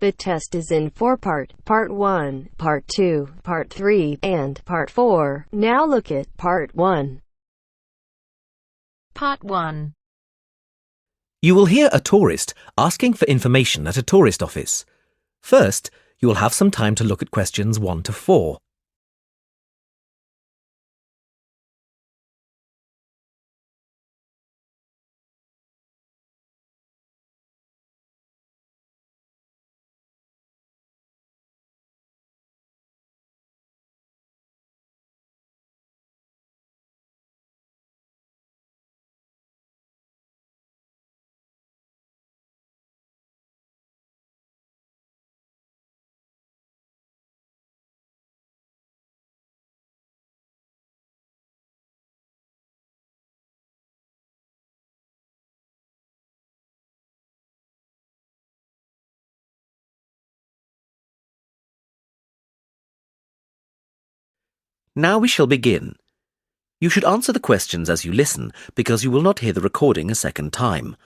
The test is in 4 parts. Part 1, Part 2, Part 3, and Part 4. Now look at Part 1. Part 1. You will hear a tourist asking for information at a tourist office. First, you will have some time to look at questions 1 to 4. Now we shall begin. You should answer the questions as you listen because you will not hear the recording a second time.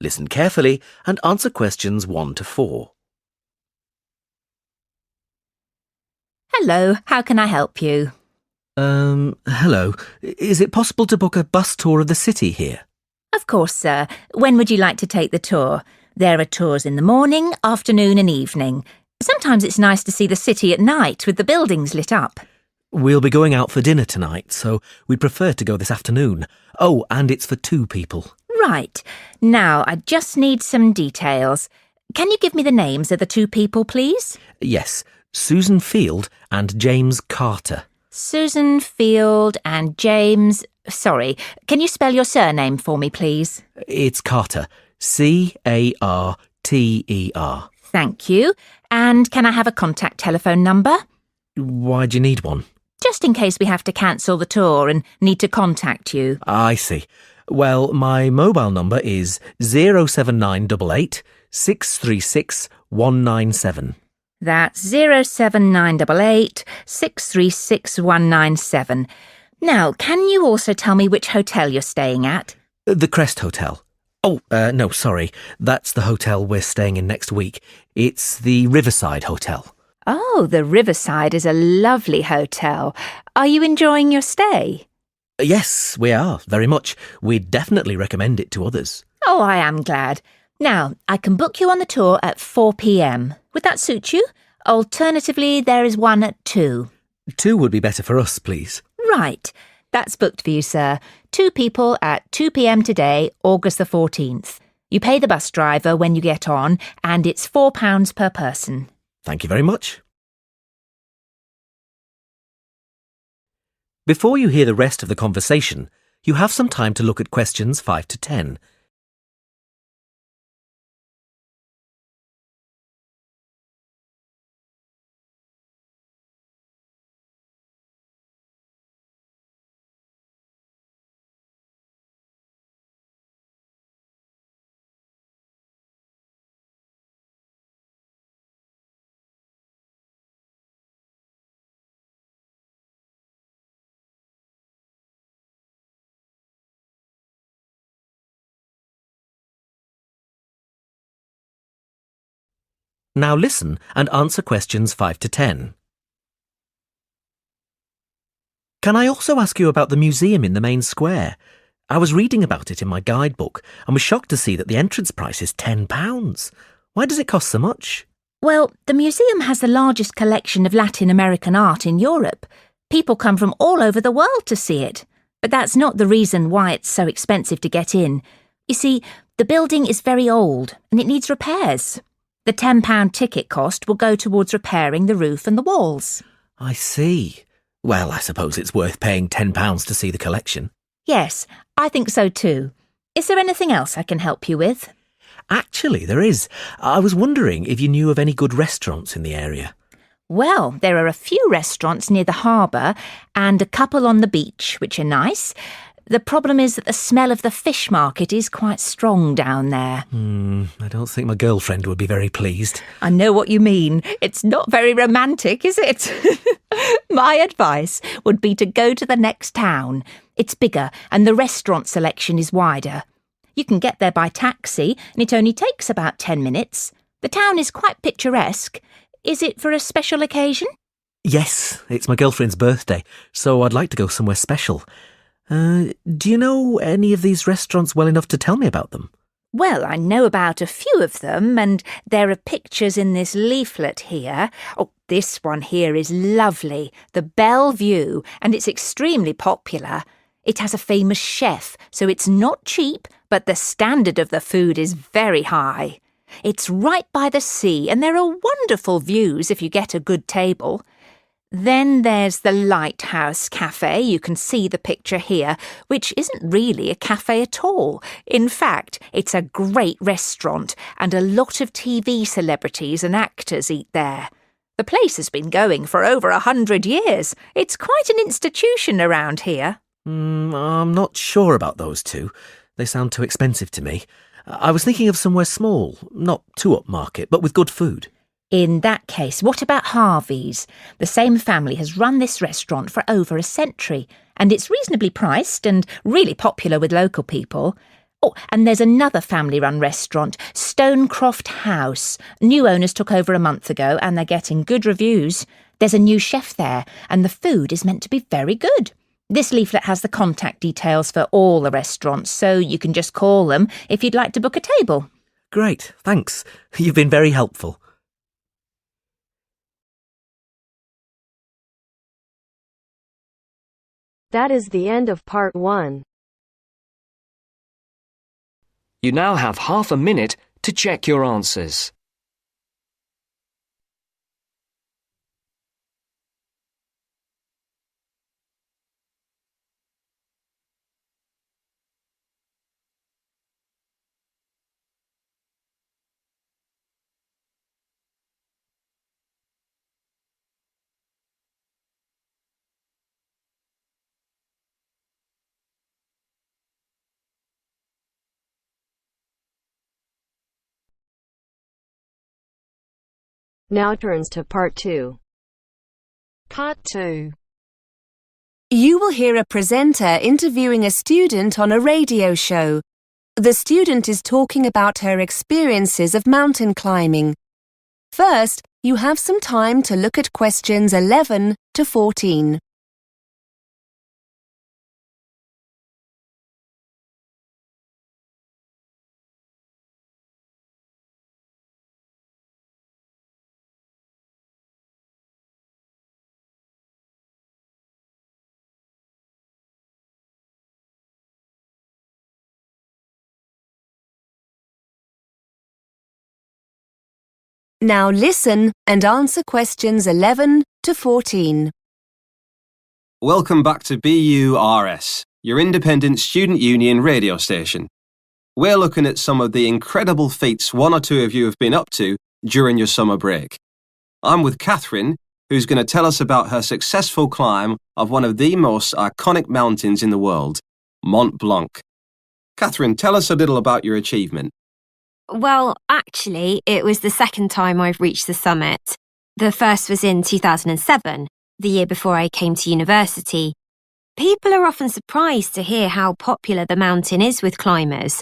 Listen carefully and answer questions 1 to 4. Hello, how can I help you? Hello. Is it possible to book a bus tour of the city here? Of course, sir. When would you like to take the tour? There are tours in the morning, afternoon and evening. Sometimes it's nice to see the city at night with the buildings lit up. We'll be going out for dinner tonight, so we'd prefer to go this afternoon. Oh, and it's for 2 people. Right. Now, I just need some details. Can you give me the names of the 2 people, please? Yes, Susan Field and James Carter. Susan Field and James... Sorry, can you spell your surname for me, please? It's Carter. Carter. Thank you. And can I have a contact telephone number? Why do you need one? Just in case we have to cancel the tour and need to contact you. I see. Well, my mobile number is 07988 636 197. That's 07988 636 197. Now, can you also tell me which hotel you're staying at? The Crest Hotel. Oh, no, sorry. That's the hotel we're staying in next week. It's the Riverside Hotel. Oh, the Riverside is a lovely hotel. Are you enjoying your stay? Yes, we are, very much. We'd definitely recommend it to others. Oh, I am glad. Now, I can book you on the tour at 4 p.m. Would that suit you? Alternatively, there is one at 2. 2 would be better for us, please. Right. That's booked for you, sir. 2 people at 2 p.m. today, August the 14th. You pay the bus driver when you get on, and it's £4 per person. Thank you very much. Before you hear the rest of the conversation, you have some time to look at questions 5 to 10. Now listen and answer questions 5 to 10. Can I also ask you about the museum in the main square? I was reading about it in my guidebook and was shocked to see that the entrance price is £10. Why does it cost so much? Well, the museum has the largest collection of Latin American art in Europe. People come from all over the world to see it. But that's not the reason why it's so expensive to get in. You see, the building is very old and it needs repairs. The £10 ticket cost will go towards repairing the roof and the walls. I see. Well, I suppose it's worth paying £10 to see the collection. Yes, I think so too. Is there anything else I can help you with? Actually, there is. I was wondering if you knew of any good restaurants in the area. Well, there are a few restaurants near the harbour and a couple on the beach, which are nice. The problem is that the smell of the fish market is quite strong down there. I don't think my girlfriend would be very pleased. I know what you mean. It's not very romantic, is it? My advice would be to go to the next town. It's bigger and the restaurant selection is wider. You can get there by taxi and it only takes about 10 minutes. The town is quite picturesque. Is it for a special occasion? Yes, it's my girlfriend's birthday, so I'd like to go somewhere special. Do you know any of these restaurants well enough to tell me about them? Well, I know about a few of them, and there are pictures in this leaflet here. Oh, this one here is lovely, the Bellevue, and it's extremely popular. It has a famous chef, so it's not cheap, but the standard of the food is very high. It's right by the sea, and there are wonderful views if you get a good table. Then there's the Lighthouse Cafe, you can see the picture here, which isn't really a cafe at all. In fact, it's a great restaurant, and a lot of TV celebrities and actors eat there. The place has been going for over 100 years. It's quite an institution around here. I'm not sure about those two. They sound too expensive to me. I was thinking of somewhere small, not too upmarket, but with good food. In that case, what about Harvey's? The same family has run this restaurant for over a century, and it's reasonably priced and really popular with local people. Oh, and there's another family-run restaurant, Stonecroft House. New owners took over a month ago, and they're getting good reviews. There's a new chef there, and the food is meant to be very good. This leaflet has the contact details for all the restaurants, so you can just call them if you'd like to book a table. Great, thanks. You've been very helpful. That is the end of part 1. You now have half a minute to check your answers. Now turns to part 2. Part 2. You will hear a presenter interviewing a student on a radio show. The student is talking about her experiences of mountain climbing. First, you have some time to look at questions 11 to 14. Now listen and answer questions 11 to 14. Welcome back to BURS, your independent student union radio station. We're looking at some of the incredible feats one or two of you have been up to during your summer break. I'm with Catherine, who's going to tell us about her successful climb of one of the most iconic mountains in the world, Mont Blanc. Catherine, tell us a little about your achievement. Well, actually, it was the second time I've reached the summit. The first was in 2007, the year before I came to university. People are often surprised to hear how popular the mountain is with climbers.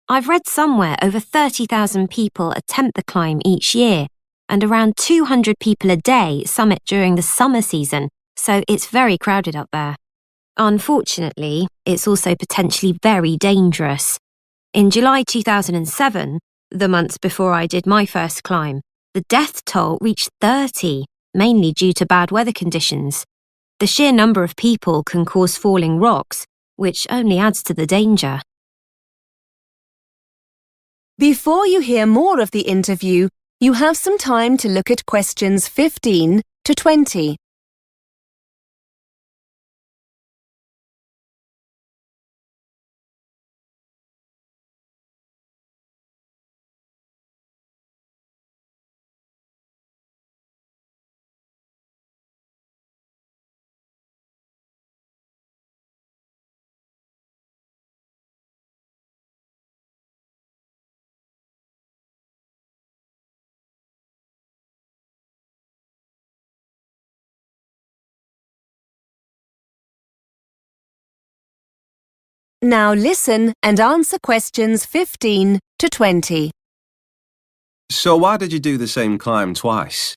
I've read somewhere over 30,000 people attempt the climb each year, and around 200 people a day summit during the summer season, so it's very crowded up there. Unfortunately, it's also potentially very dangerous. In July 2007, the month before I did my first climb, the death toll reached 30, mainly due to bad weather conditions. The sheer number of people can cause falling rocks, which only adds to the danger. Before you hear more of the interview, you have some time to look at questions 15 to 20. Now listen and answer questions 15 to 20. So why did you do the same climb twice?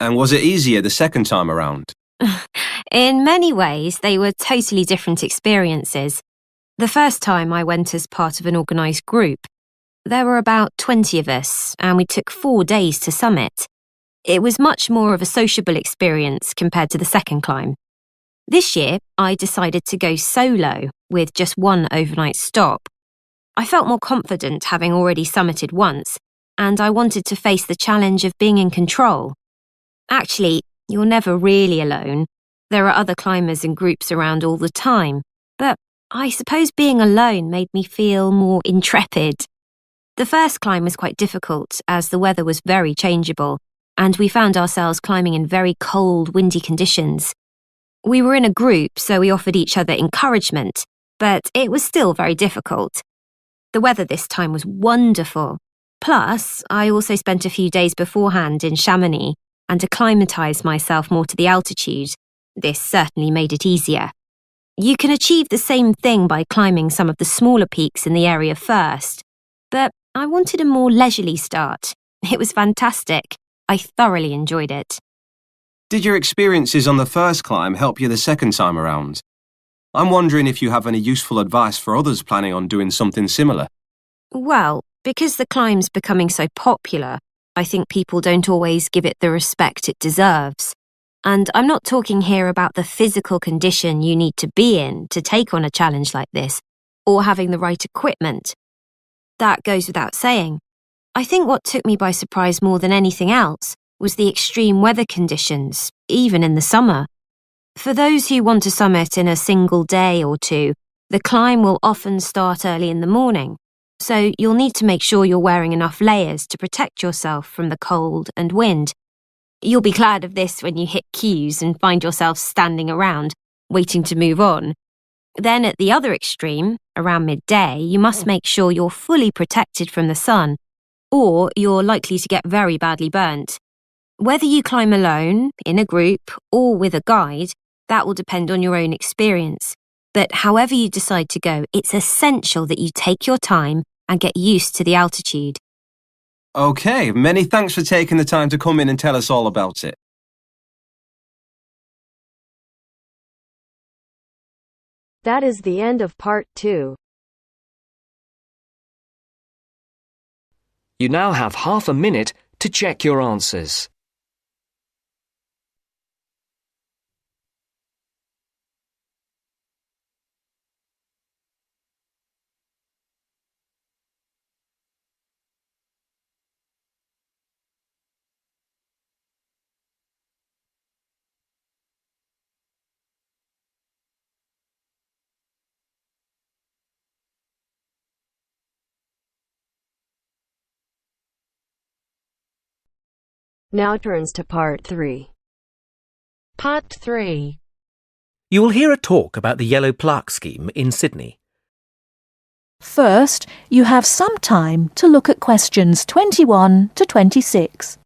And was it easier the second time around? In many ways, they were totally different experiences. The first time I went as part of an organised group. There were about 20 of us, and we took 4 days to summit. It was much more of a sociable experience compared to the second climb. This year, I decided to go solo with just one overnight stop. I felt more confident having already summited once, and I wanted to face the challenge of being in control. Actually, you're never really alone. There are other climbers and groups around all the time, but I suppose being alone made me feel more intrepid. The first climb was quite difficult as the weather was very changeable, and we found ourselves climbing in very cold, windy conditions. We were in a group, so we offered each other encouragement, but it was still very difficult. The weather this time was wonderful. Plus, I also spent a few days beforehand in Chamonix and acclimatised myself more to the altitude. This certainly made it easier. You can achieve the same thing by climbing some of the smaller peaks in the area first, but I wanted a more leisurely start. It was fantastic. I thoroughly enjoyed it. Did your experiences on the first climb help you the second time around? I'm wondering if you have any useful advice for others planning on doing something similar. Well, because the climb's becoming so popular, I think people don't always give it the respect it deserves. And I'm not talking here about the physical condition you need to be in to take on a challenge like this, or having the right equipment. That goes without saying. I think what took me by surprise more than anything else was the extreme weather conditions, even in the summer. For those who want to summit in a single day or two, the climb will often start early in the morning, so you'll need to make sure you're wearing enough layers to protect yourself from the cold and wind. You'll be glad of this when you hit queues and find yourself standing around, waiting to move on. Then at the other extreme, around midday, you must make sure you're fully protected from the sun, or you're likely to get very badly burnt. Whether you climb alone, in a group, or with a guide, that will depend on your own experience. But however you decide to go, it's essential that you take your time and get used to the altitude. OK, many thanks for taking the time to come in and tell us all about it. That is the end of part 2. You now have half a minute to check your answers. Now turns to part 3. Part 3. You will hear a talk about the Yellow Plaque Scheme in Sydney. First, you have some time to look at questions 21 to 26.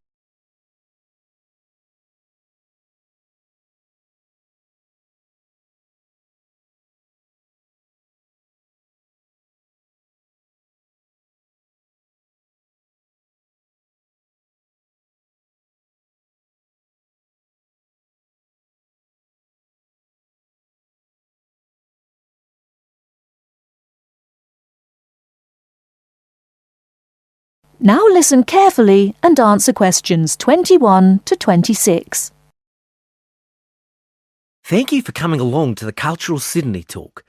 Now listen carefully and answer questions 21 to 26. Thank you for coming along to the Cultural Sydney talk.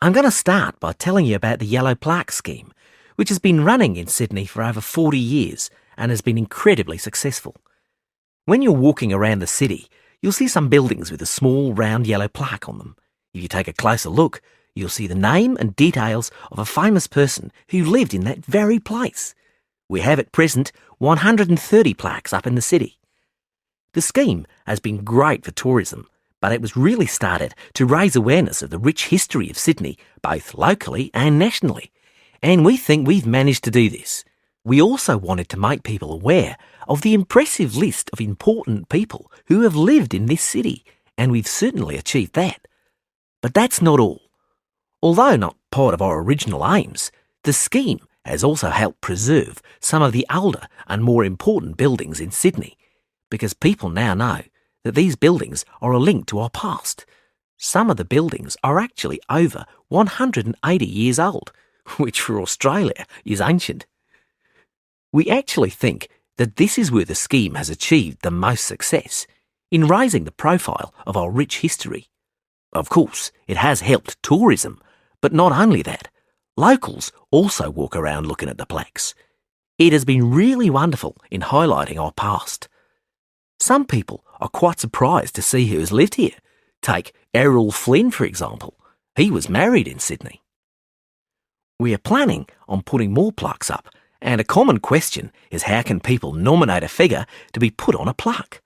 I'm going to start by telling you about the Yellow Plaque Scheme, which has been running in Sydney for over 40 years and has been incredibly successful. When you're walking around the city, you'll see some buildings with a small round yellow plaque on them. If you take a closer look, you'll see the name and details of a famous person who lived in that very place. We have at present 130 plaques up in the city. The scheme has been great for tourism, but it was really started to raise awareness of the rich history of Sydney, both locally and nationally. And we think we've managed to do this. We also wanted to make people aware of the impressive list of important people who have lived in this city, and we've certainly achieved that. But that's not all. Although not part of our original aims, the scheme has also helped preserve some of the older and more important buildings in Sydney, because people now know that these buildings are a link to our past. Some of the buildings are actually over 180 years old, which for Australia is ancient. We actually think that this is where the scheme has achieved the most success, in raising the profile of our rich history. Of course, it has helped tourism, but not only that, locals also walk around looking at the plaques. It has been really wonderful in highlighting our past. Some people are quite surprised to see who has lived here. Take Errol Flynn, for example. He was married in Sydney. We are planning on putting more plaques up, and a common question is how can people nominate a figure to be put on a plaque?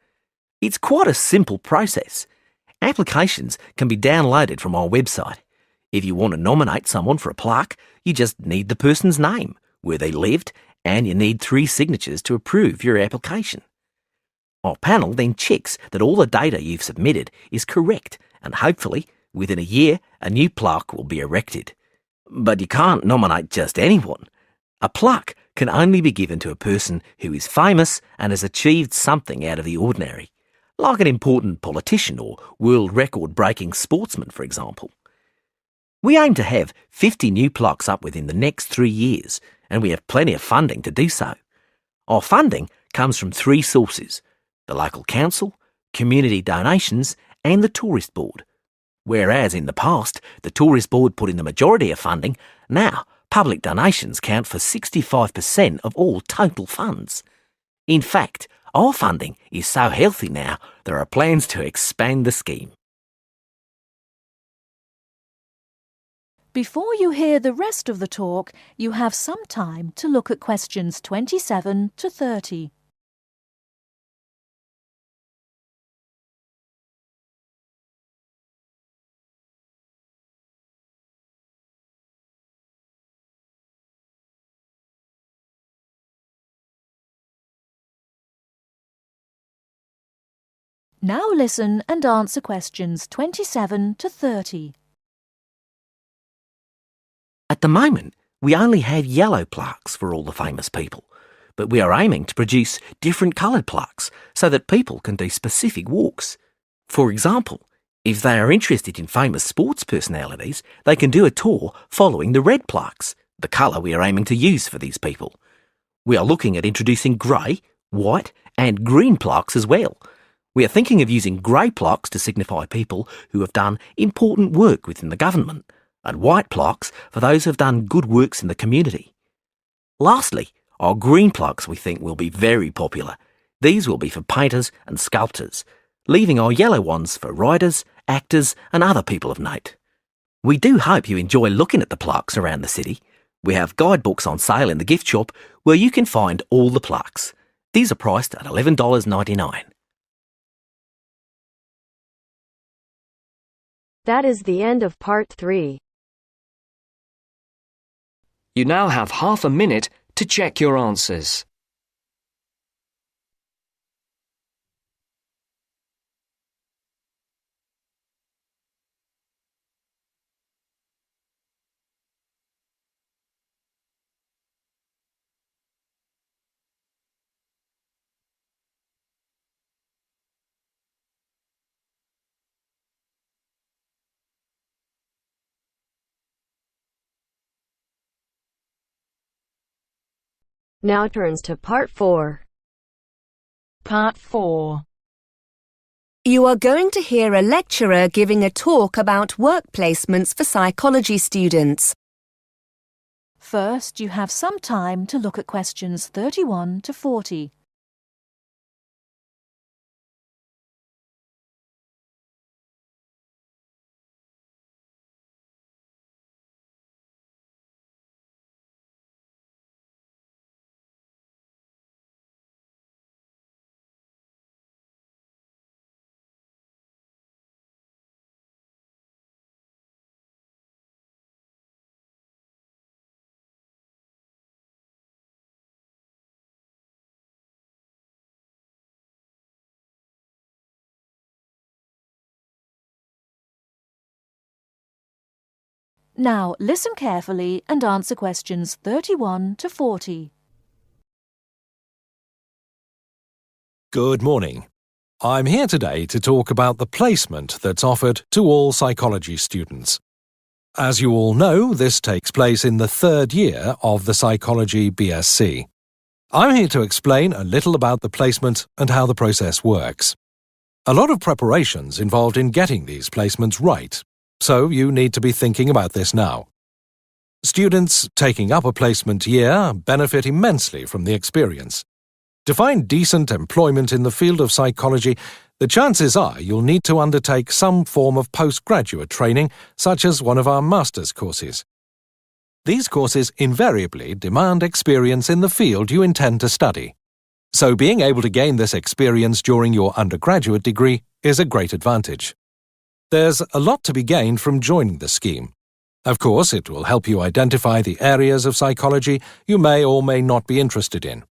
It's quite a simple process. Applications can be downloaded from our website. If you want to nominate someone for a plaque, you just need the person's name, where they lived, and you need 3 signatures to approve your application. Our panel then checks that all the data you've submitted is correct, and hopefully, within a year, a new plaque will be erected. But you can't nominate just anyone. A plaque can only be given to a person who is famous and has achieved something out of the ordinary, like an important politician or world record-breaking sportsman, for example. We aim to have 50 new plaques up within the next 3 years, and we have plenty of funding to do so. Our funding comes from 3 sources: the local council, community donations, and the Tourist Board. Whereas in the past, the Tourist Board put in the majority of funding, now public donations count for 65% of all total funds. In fact, our funding is so healthy now, there are plans to expand the scheme. Before you hear the rest of the talk, you have some time to look at questions 27 to 30. Now listen and answer questions 27 to 30. At the moment, we only have yellow plaques for all the famous people, but we are aiming to produce different coloured plaques so that people can do specific walks. For example, if they are interested in famous sports personalities, they can do a tour following the red plaques, the colour we are aiming to use for these people. We are looking at introducing grey, white and green plaques as well. We are thinking of using grey plaques to signify people who have done important work within the government, and white plaques for those who have done good works in the community. Lastly, our green plaques we think will be very popular. These will be for painters and sculptors, leaving our yellow ones for writers, actors and other people of note. We do hope you enjoy looking at the plaques around the city. We have guidebooks on sale in the gift shop where you can find all the plaques. These are priced at $11.99. That is the end of part 3. You now have half a minute to check your answers. Now turns to part 4. Part 4. You are going to hear a lecturer giving a talk about work placements for psychology students. First, you have some time to look at questions 31 to 40. Now listen carefully and answer questions 31 to 40. Good morning. I'm here today to talk about the placement that's offered to all psychology students. As you all know, this takes place in the third year of the Psychology BSc. I'm here to explain a little about the placement and how the process works. A lot of preparation's involved in getting these placements right, so you need to be thinking about this now. Students taking up a placement year benefit immensely from the experience. To find decent employment in the field of psychology, the chances are you'll need to undertake some form of postgraduate training, such as one of our master's courses. These courses invariably demand experience in the field you intend to study. So being able to gain this experience during your undergraduate degree is a great advantage. There's a lot to be gained from joining the scheme. Of course, it will help you identify the areas of psychology you may or may not be interested in.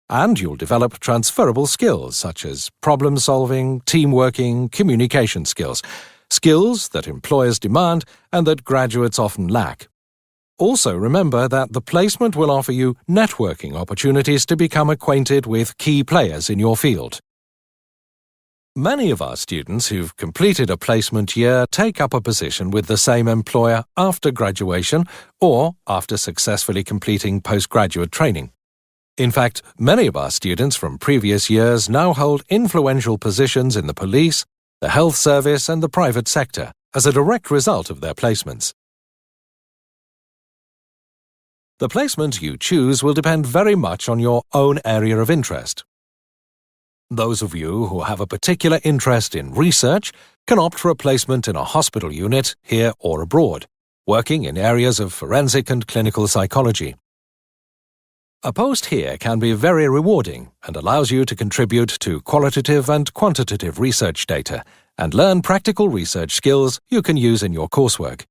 And you'll develop transferable skills such as problem-solving, team-working, communication skills that employers demand and that graduates often lack. Also remember that the placement will offer you networking opportunities to become acquainted with key players in your field. Many of our students who've completed a placement year take up a position with the same employer after graduation or after successfully completing postgraduate training. In fact, many of our students from previous years now hold influential positions in the police, the health service and the private sector as a direct result of their placements. The placement you choose will depend very much on your own area of interest. Those of you who have a particular interest in research can opt for a placement in a hospital unit, here or abroad, working in areas of forensic and clinical psychology. A post here can be very rewarding and allows you to contribute to qualitative and quantitative research data and learn practical research skills you can use in your coursework.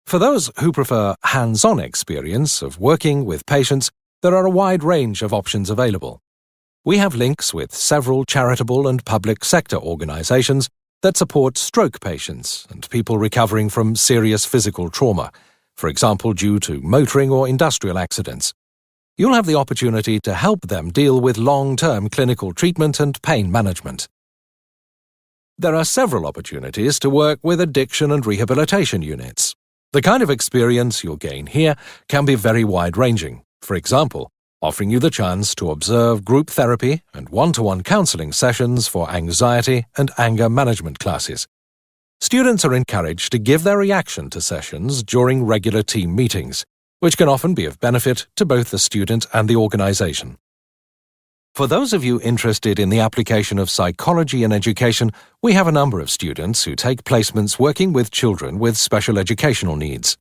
For those who prefer hands-on experience of working with patients, there are a wide range of options available. We have links with several charitable and public sector organizations that support stroke patients and people recovering from serious physical trauma, for example due to motoring or industrial accidents. You'll have the opportunity to help them deal with long-term clinical treatment and pain management. There are several opportunities to work with addiction and rehabilitation units. The kind of experience you'll gain here can be very wide-ranging. For example, offering you the chance to observe group therapy and one-to-one counseling sessions for anxiety and anger management classes. Students are encouraged to give their reaction to sessions during regular team meetings, which can often be of benefit to both the student and the organization. For those of you interested in the application of psychology in education, we have a number of students who take placements working with children with special educational needs.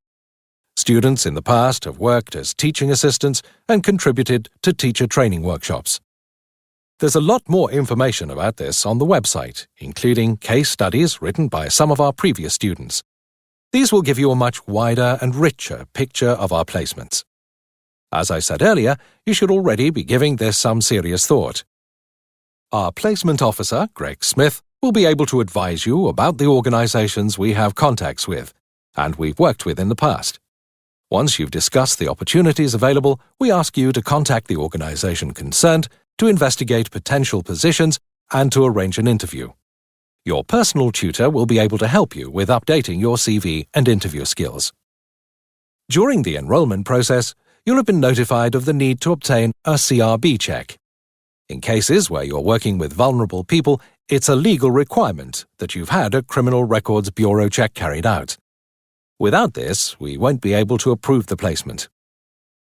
Students in the past have worked as teaching assistants and contributed to teacher training workshops. There's a lot more information about this on the website, including case studies written by some of our previous students. These will give you a much wider and richer picture of our placements. As I said earlier, you should already be giving this some serious thought. Our placement officer, Greg Smith, will be able to advise you about the organizations we have contacts with and we've worked with in the past. Once you've discussed the opportunities available, we ask you to contact the organization concerned to investigate potential positions and to arrange an interview. Your personal tutor will be able to help you with updating your CV and interview skills. During the enrollment process, you'll have been notified of the need to obtain a CRB check. In cases where you're working with vulnerable people, it's a legal requirement that you've had a Criminal Records Bureau check carried out. Without this, we won't be able to approve the placement.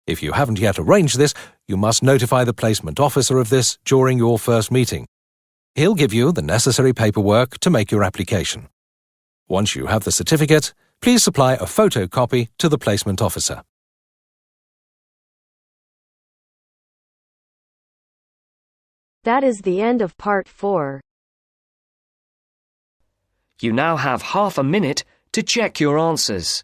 If you haven't yet arranged this, you must notify the placement officer of this during your first meeting. He'll give you the necessary paperwork to make your application. Once you have the certificate, please supply a photocopy to the placement officer. That is the end of part 4. You now have half a minute to check your answers.